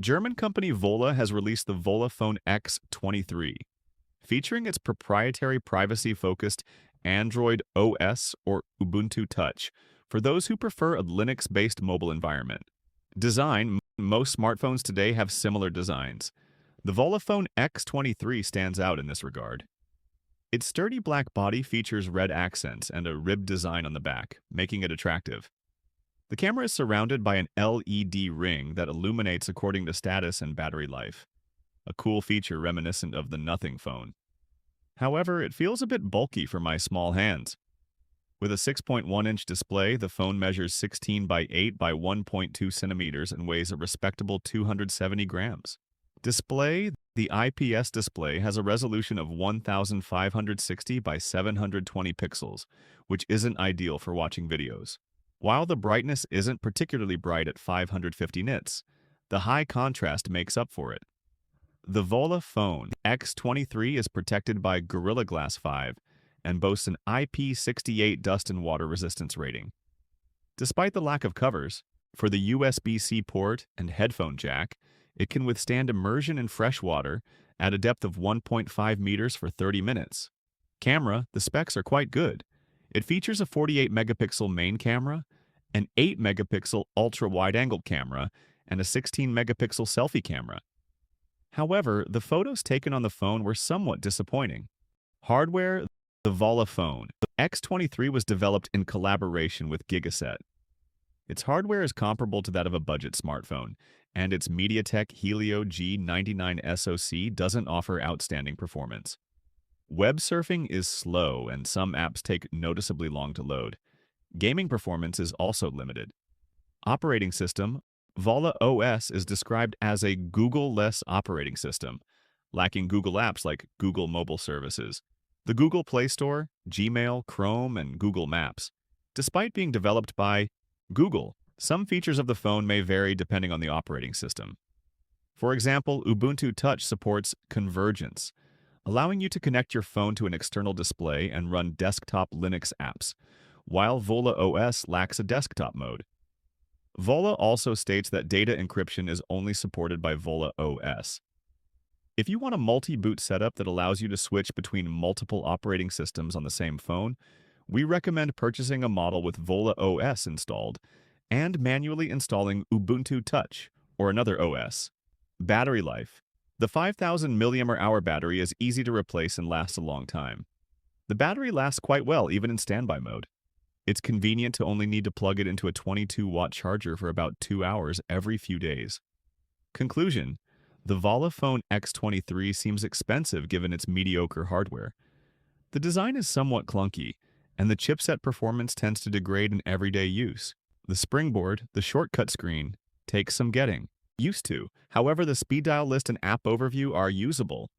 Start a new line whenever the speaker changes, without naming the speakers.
German company Volla has released the Volla Phone X23, featuring its proprietary privacy-focused Android OS or Ubuntu Touch for those who prefer a Linux-based mobile environment. Design: most smartphones today have similar designs. The Volla Phone X23 stands out in this regard. Its sturdy black body features red accents and a ribbed design on the back, making it attractive. The camera is surrounded by an LED ring that illuminates according to status and battery life, a cool feature reminiscent of the Nothing phone. However, it feels a bit bulky for my small hands. With a 6.1-inch display, the phone measures 16 by 8 by 1.2 centimeters and weighs a respectable 270 grams. Display: the IPS display has a resolution of 1560 by 720 pixels, which isn't ideal for watching videos. While the brightness isn't particularly bright at 550 nits, the high contrast makes up for it. The Volla Phone X23 is protected by Gorilla Glass 5 and boasts an IP68 dust and water resistance rating. Despite the lack of covers, for the USB-C port and headphone jack, it can withstand immersion in fresh water at a depth of 1.5 meters for 30 minutes. Camera: the specs are quite good. It features a 48-megapixel main camera, an 8-megapixel ultra-wide-angle camera, and a 16-megapixel selfie camera. However, the photos taken on the phone were somewhat disappointing. Hardware: the Volla Phone X23 was developed in collaboration with Gigaset. Its hardware is comparable to that of a budget smartphone, and its MediaTek Helio G99 SoC doesn't offer outstanding performance. Web surfing is slow, and some apps take noticeably long to load. Gaming performance is also limited. Operating system: Volla OS is described as a Google-less operating system, lacking Google apps like Google Mobile Services, the Google Play Store, Gmail, Chrome, and Google Maps. Despite being developed by Google, some features of the phone may vary depending on the operating system. For example, Ubuntu Touch supports convergence, allowing you to connect your phone to an external display and run desktop Linux apps, while Volla OS lacks a desktop mode. Volla also states that data encryption is only supported by Volla OS. If you want a multi-boot setup that allows you to switch between multiple operating systems on the same phone, we recommend purchasing a model with Volla OS installed and manually installing Ubuntu Touch or another OS. Battery life: the 5000 mAh battery is easy to replace and lasts a long time. The battery lasts quite well even in standby mode. It's convenient to only need to plug it into a 22-watt charger for about 2 hours every few days. Conclusion: the Volla Phone X23 seems expensive given its mediocre hardware. The design is somewhat clunky, and the chipset performance tends to degrade in everyday use. The springboard, the shortcut screen, takes some getting used to. However, the speed dial list and app overview are usable.